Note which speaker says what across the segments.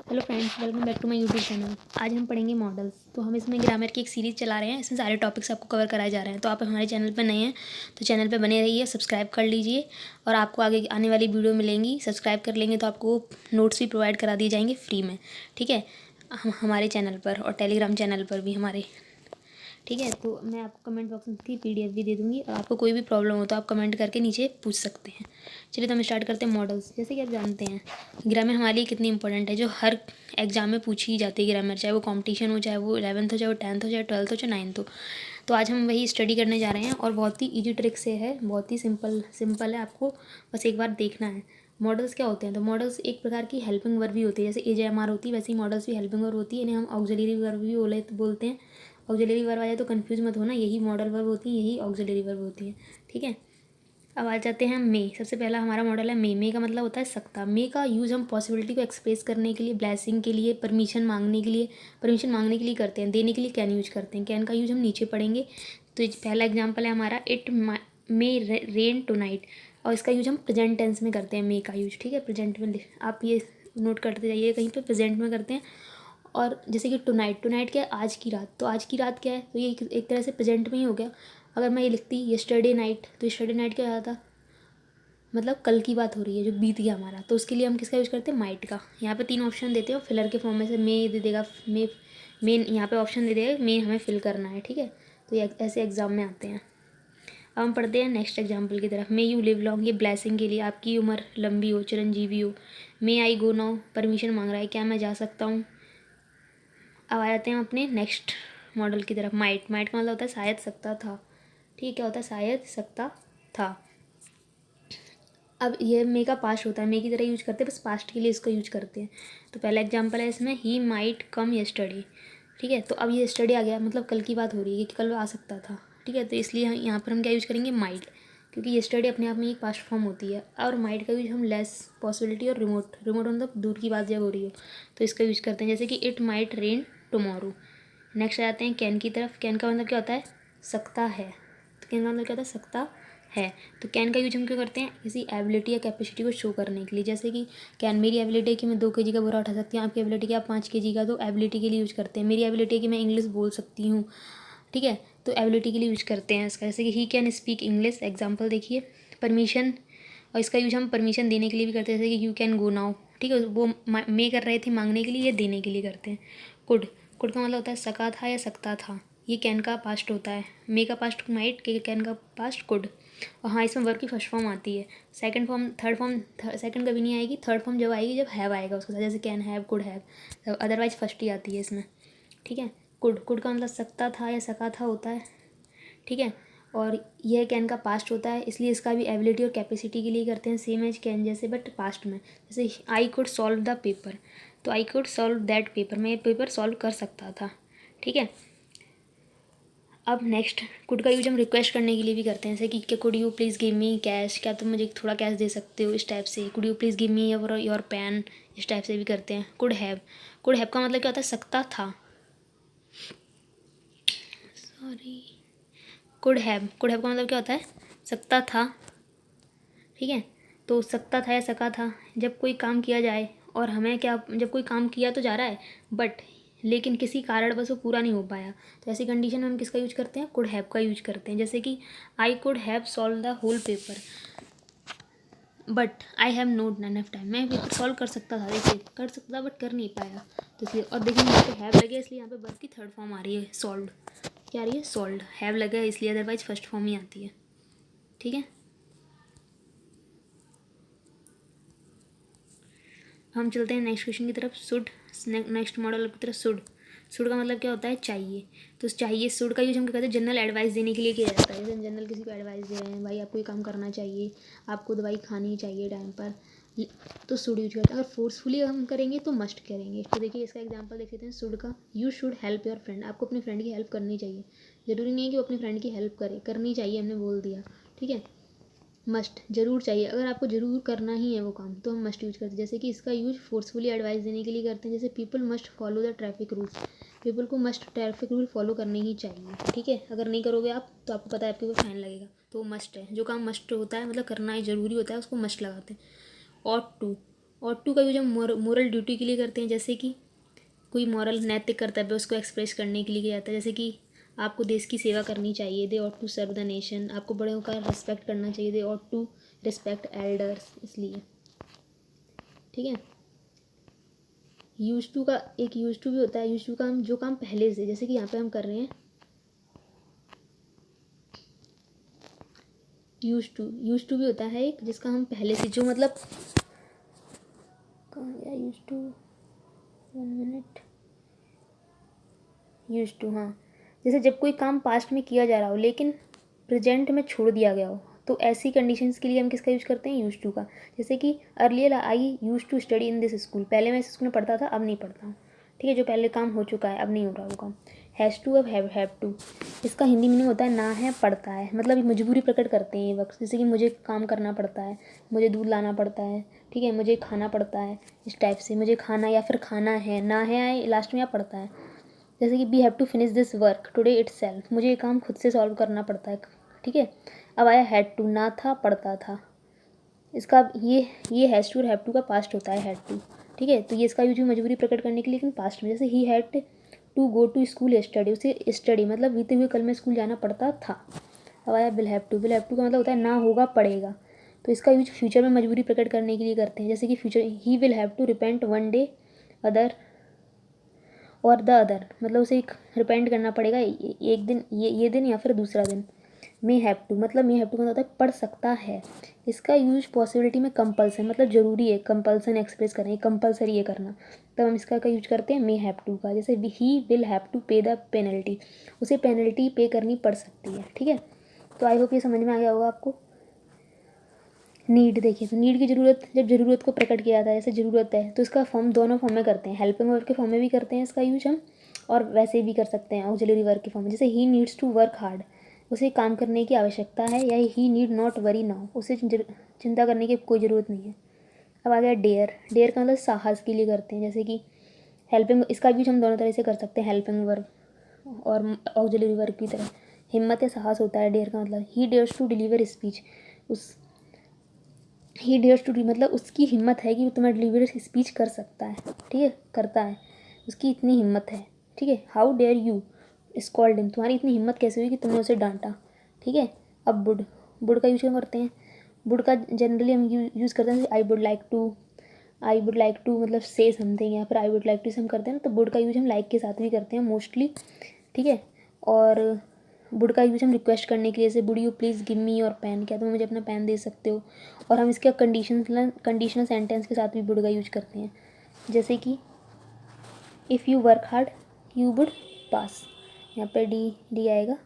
Speaker 1: Hello friends, welcome back to my YouTube channel. आज हम पढ़ेंगे मॉडल्स। तो हम इसमें ग्रामर की एक सीरीज़ चला रहे हैं। इसमें सारे टॉपिक्स आपको कवर कराए जा रहे हैं। तो आप हमारे चैनल पर नए हैं तो चैनल पर बने रहिए, सब्सक्राइब कर लीजिए और आपको आगे आने वाली वीडियो मिलेंगी। सब्सक्राइब कर लेंगे तो आपको नोट्स भी प्रोवाइड करा दिए जाएंगे फ्री में, ठीक है, हमारे चैनल पर और टेलीग्राम चैनल पर भी हमारे, ठीक है। तो मैं आपको कमेंट बॉक्स में की PDF भी दे दूँगी और आपको कोई भी प्रॉब्लम हो तो आप कमेंट करके नीचे पूछ सकते हैं। चलिए तो हम स्टार्ट करते हैं मॉडल्स। जैसे कि आप जानते हैं ग्रामर हमारे लिए कितनी इंपॉर्टेंट है, जो हर एग्जाम में पूछी ही जाती है ग्रामर, चाहे वो कंपटीशन हो, चाहे वो 11th हो, चाहे वो 10th हो, चाहे 12th हो, चाहे 9th हो। तो आज हम वही स्टडी करने जा रहे हैं और बहुत ही ईजी ट्रिक से है, बहुत ही सिंपल है। आपको बस एक बार देखना है। मॉडल्स क्या होते हैं? तो मॉडल्स एक प्रकार की हेल्पिंग वर्ब भी होती है, जैसे AJMR होती है वैसे ही मॉडल्स भी हेल्पिंग वर्ब होती है। इन्हें हम ऑक्सिलरी वर्ब भी बोलते हैं। ऑक्सिलरी वर्ब आ जाए तो कंफ्यूज मत होना, यही मॉडल वर्ब होती है, यही ऑक्सिलरी वर्ब होती है, ठीक है। अब आ जाते हैं मे। सबसे पहला हमारा मॉडल है मे। मे का मतलब होता है सकता। मे का यूज़ हम पॉसिबिलिटी को एक्सप्रेस करने के लिए, ब्लेसिंग के लिए, परमिशन मांगने के लिए करते हैं। देने के लिए कैन यूज करते हैं। कैन का यूज हम नीचे पढ़ेंगे। तो पहला एग्जाम्पल है हमारा, it may rain tonight, और इसका यूज हम प्रेजेंट टेंस में करते हैं। मे का यूज, ठीक है, प्रेजेंट में। आप ये नोट करते जाइए, कहीं पर प्रेजेंट में करते हैं। और जैसे कि टू नाइट क्या है? आज की रात। तो आज की रात क्या है? तो ये एक तरह से प्रेजेंट में ही हो गया। अगर मैं ये लिखती यस्टरडे नाइट, तो यस्टरडे नाइट क्या आता? मतलब कल की बात हो रही है, जो बीत गया हमारा। तो उसके लिए हम किसका यूज़ करते हैं? माइट का। यहाँ पे 3 ऑप्शन देते हो फिलर के फॉर्म में से। मे दे देगा, मे यहाँ पे ऑप्शन दे देगा, मे हमें फिल करना है, ठीक है। तो ये ऐसे एग्जाम में आते हैं। अब हम पढ़ते हैं नेक्स्ट एग्जाम्पल की तरफ। मे यू लिव लॉन्ग, ये ब्लेसिंग के लिए, आपकी उम्र लंबी हो, चिरंजीवी हो। मे आई गो नाउ, परमिशन मांग रहा है, क्या मैं जा सकता हूँ। अब आ जाते हैं अपने नेक्स्ट मॉडल की तरफ। माइट का मतलब होता है शायद सकता था, ठीक, क्या होता है? शायद सकता था। अब ये मे का पास्ट होता है, मे की तरह यूज करते हैं, बस पास्ट के लिए इसको यूज करते हैं। तो पहला एग्जांपल है इसमें, ही माइट कम यस्टरडे, ठीक है। तो अब ये यस्टरडे आ गया, मतलब कल की बात हो रही है कि कल आ सकता था, ठीक है। तो इसलिए यहाँ पर हम क्या यूज करेंगे? माइट, क्योंकि यस्टरडे अपने आप में एक पास्ट फॉर्म होती है। और माइट का यूज हम लेस, पॉसिबिलिटी और रिमोट मतलब दूर की बात जब हो रही हो तो इसका यूज करते हैं, जैसे कि it might rain tomorrow. Next आ जाते हैं कैन की तरफ। कैन का मतलब क्या होता है? सकता है। तो कैन का मतलब क्या होता है? सकता है। तो कैन का यूज हम क्यों करते हैं? किसी एबिलिटी या कैपेसिटी को शो करने के लिए, जैसे कि कैन, मेरी एबिलिटी है कि मैं 2 kg का बोरा उठा सकती हूँ, आपकी एबिलिटी क्या, 5 kg का। तो एबिलिटी के लिए यूज करते हैं। मेरी एबिलिटी है कि मैं इंग्लिश बोल सकती हूँ, ठीक है, तो एबिलिटी के लिए यूज करते हैं इसका। जैसे कि he can speak English, example देखिए। परमिशन, और इसका यूज हम परमिशन देने के लिए भी करते हैं, जैसे कि यू कैन गो नाउ, ठीक है। वो मे कर रहे थे मांगने के लिए, ये देने के लिए करते हैं। कुड का मतलब होता है सका था या सकता था। ये कैन का पास्ट होता है। मे का पास्ट माइट, कैन का पास्ट कुड। और हाँ, इसमें वर्ब की फर्स्ट फॉर्म आती है। Second form, third form, second कभी नहीं आएगी। थर्ड फॉर्म जब आएगी जब हैव आएगा उसके साथ, जैसे can have, could have. Otherwise first ही आती है इसमें, ठीक है। कुड का मतलब सकता था या सका था होता है, ठीक है। और यह कैन का पास्ट होता है, इसलिए इसका भी एबिलिटी और कैपेसिटी के लिए करते हैं, सेम एज कैन जैसे, बट पास्ट में। जैसे I could solve the paper, तो I could solve that paper, मैं ये पेपर सॉल्व कर सकता था, ठीक है। अब नेक्स्ट, कुड का यूज हम रिक्वेस्ट करने के लिए भी करते हैं, जैसे कि could you please give me cash, क्या तुम मुझे थोड़ा कैश दे सकते हो, इस टाइप से। Could you please give me your pen, इस टाइप से भी करते हैं। कुड हैव का मतलब क्या होता है? सकता था, सॉरी। कुड हैव का मतलब क्या होता है? सकता था, ठीक है। तो सकता था या सका था, जब कोई काम किया जाए और हमें क्या, जब कोई काम किया तो जा रहा है बट लेकिन किसी कारण बस वो पूरा नहीं हो पाया, तो ऐसी कंडीशन में हम किसका यूज करते हैं? कुड हैव का यूज करते हैं। जैसे कि I could have solved the whole paper but I have not enough time, मैं पेपर सॉल्व कर सकता था, देखिए कर सकता था बट कर नहीं पाया। तो इसलिए, और देखिए यहाँ पे हैव लगे इसलिए यहाँ पे वर्ब की थर्ड फॉर्म आ रही है, सॉल्व। क्या आ रही है? सॉल्व। हैव लगा है इसलिए, अदरवाइज फर्स्ट फॉर्म ही आती है, ठीक है। हम चलते हैं नेक्स्ट क्वेश्चन की तरफ। शुड, नेक्स्ट मॉडल की तरफ। शुड का मतलब क्या होता है? चाहिए। तो चाहिए, शुड का यूज हम क्या कहते हैं? जनरल एडवाइस देने के लिए किया जाता है। जैसे हम जनरल किसी को एडवाइस दे रहे हैं, भाई आपको ये काम करना चाहिए, आपको दवाई खानी चाहिए टाइम पर, तो शुड यूज करते हैं। अगर फोर्सफुली हम करेंगे तो मस्ट करेंगे। तो देखिए इसका एग्जाम्पल देख लेते हैं शुड का। You should help your friend, आपको अपने फ्रेंड की हेल्प करनी चाहिए। ज़रूरी नहीं है कि वो अपनी फ्रेंड की हेल्प करे, करनी चाहिए, हमने बोल दिया, ठीक है। मस्ट, जरूर चाहिए, अगर आपको जरूर करना ही है वो काम तो हम मस्ट यूज करते हैं। जैसे कि इसका यूज फोर्सफुली एडवाइस देने के लिए करते हैं, जैसे people must follow the traffic rules, people को मस्ट ट्रैफिक रूल फॉलो करने ही चाहिए, ठीक है। अगर नहीं करोगे आप तो आपको पता है आपके ऊपर फाइन लगेगा, तो वो मस्ट है। जो काम मस्ट होता है मतलब करना ही जरूरी होता है उसको मस्ट लगाते हैं। ऑट टू, ऑट टू का यूज हम मोरल ड्यूटी के लिए करते हैं, जैसे कि कोई मॉरल नैतिक कर्तव्य उसको एक्सप्रेस करने के लिए किया जाता है, जैसे कि आपको देश की सेवा करनी चाहिए, they ought to serve the nation, आपको बड़ों का रिस्पेक्ट करना चाहिए, they ought to respect elders, इसलिए। ठीक है। यूज टू का एक यूज टू भी होता है, यूज टू का हम जो काम पहले से, जैसे कि यहाँ पे हम कर रहे हैं यूज टू भी होता है एक, जिसका हम पहले से जो मतलब कहाँ गया use to, 1 minute. Use to, हाँ, जैसे जब कोई काम पास्ट में किया जा रहा हो लेकिन प्रेजेंट में छोड़ दिया गया हो, तो ऐसी कंडीशंस के लिए हम किसका यूज करते हैं, यूज टू का। जैसे कि earlier I use to study in this school, पहले मैं इस स्कूल में पढ़ता था, अब नहीं पढ़ता हूँ। ठीक है, जो पहले काम हो चुका है अब नहीं हो रहा वो काम। हैज़ टू, अब हैव टू। इसका हिंदी मीनिंग होता है ना है पड़ता है, मतलब ये मजबूरी प्रकट करते हैं ये वक्त, जैसे कि मुझे काम करना पड़ता है, मुझे दूध लाना पड़ता है, ठीक है, मुझे खाना पड़ता है, इस टाइप से मुझे खाना या फिर खाना है, ना है आए लास्ट में या पड़ता है। जैसे कि we have to finish this work today itself, मुझे ये काम खुद से सॉल्व करना पड़ता है। ठीक है। अब आया हैड टू, ना था पड़ता था, इसका ये हैज़ टू और हैव टू का पास्ट होता है, हैड टू। ठीक है, तो ये इसका यूज मजबूरी प्रकट करने के लिए, लेकिन पास्ट में, जैसे he had to go to school study, उसे स्टडी मतलब बीते हुए कल में स्कूल जाना पड़ता था। अब आया विल हैव टू का मतलब होता है ना होगा पड़ेगा, तो इसका यूज फ्यूचर में मजबूरी प्रकट करने के लिए करते हैं, जैसे कि future he will have to repent one day other or the other, मतलब उसे एक रिपेंड करना पड़ेगा एक दिन, ये दिन या फिर दूसरा दिन। मे हैव टू का मतलब होता है पढ़ सकता है, इसका यूज पॉसिबिलिटी में कंपल्सन, मतलब ज़रूरी है, कंपल्सन एक्सप्रेस करें, कंपल्सरी ये करना, तब हम इसका यूज करते हैं मे हैव टू का। जैसे ही विल हैव टू पे द पेनल्टी, उसे पेनल्टी पे करनी पड़ सकती है। ठीक है, तो आई होप ये समझ में आ गया होगा आपको। नीड, देखिए तो नीड की ज़रूरत, जब ज़रूरत को प्रकट किया जाता है, जैसे ज़रूरत है तो इसका फॉर्म दोनों फॉर्म में करते हैं, हेल्पिंग वर्ब के फॉर्म में भी करते हैं इसका यूज हम, और वैसे भी कर सकते हैं ऑक्सिलरी वर्ब के फॉर्म में, जैसे he needs to work hard, उसे काम करने की आवश्यकता है, या he need not worry now, उसे चिंता करने की कोई ज़रूरत नहीं है। अब आ गया डेयर का मतलब साहस के लिए करते हैं, जैसे कि हेल्पिंग, इसका यूज हम दोनों तरह से कर सकते हैं, हेल्पिंग वर्ब और ऑक्सिलरी वर्ब की तरह। हिम्मत या साहस होता है डेयर का मतलब, ही डेयर्स टू डिलीवर स्पीच, उस ही डेयर्स टू मतलब उसकी हिम्मत है कि वो तुम्हें डिलीवर स्पीच कर सकता है। ठीक है, करता है, उसकी इतनी हिम्मत है। ठीक है, how dare you scold him, तुम्हारी इतनी हिम्मत कैसे हुई कि तुमने उसे डांटा। ठीक है। अब वुड का यूज क्यों करते हैं, वुड का जनरली हम यूज़ करते हैं, आई वुड लाइक टू मतलब से समथिंग, या फिर आई वुड लाइक टू से हम करते हैं ना, तो वुड का यूज हम लाइक के साथ भी करते हैं मोस्टली। ठीक है, और वुड का यूज हम रिक्वेस्ट करने के लिए, जैसे would you please give me your pen, क्या तुम मुझे अपना पेन दे सकते हो। और हम इसका कंडीशनल सेंटेंस के साथ भी वुड का यूज करते हैं, जैसे कि if you work hard you would पास, यहाँ पे डी आएगा,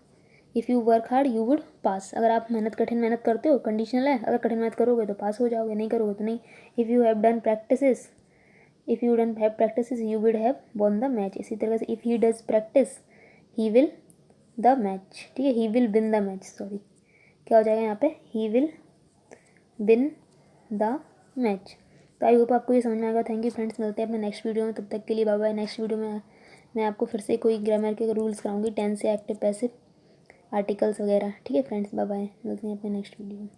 Speaker 1: if you work hard you would पास, अगर आप कठिन मेहनत करते हो, कंडीशनल है, अगर कठिन मेहनत करोगे तो पास हो जाओगे, नहीं करोगे तो नहीं। If you have done practices you would have won the match, इसी तरह से if he does practice he will the match. ठीक है, he will win the match, sorry क्या हो जाएगा यहाँ पे, he will win the match. तो आई होप आपको ये समझ में आएगा। थैंक यू फ्रेंड्स, मिलते हैं अपने नेक्स्ट वीडियो में, तब तक के लिए बाय बाय। नेक्स्ट वीडियो में मैं आपको फिर से कोई ग्रामर के रूल्स कराऊंगी, टेंस से एक्टिव पैसिव आर्टिकल्स वगैरह। ठीक है फ्रेंड्स, बाय बाय, मिलते हैं अपने नेक्स्ट वीडियो में।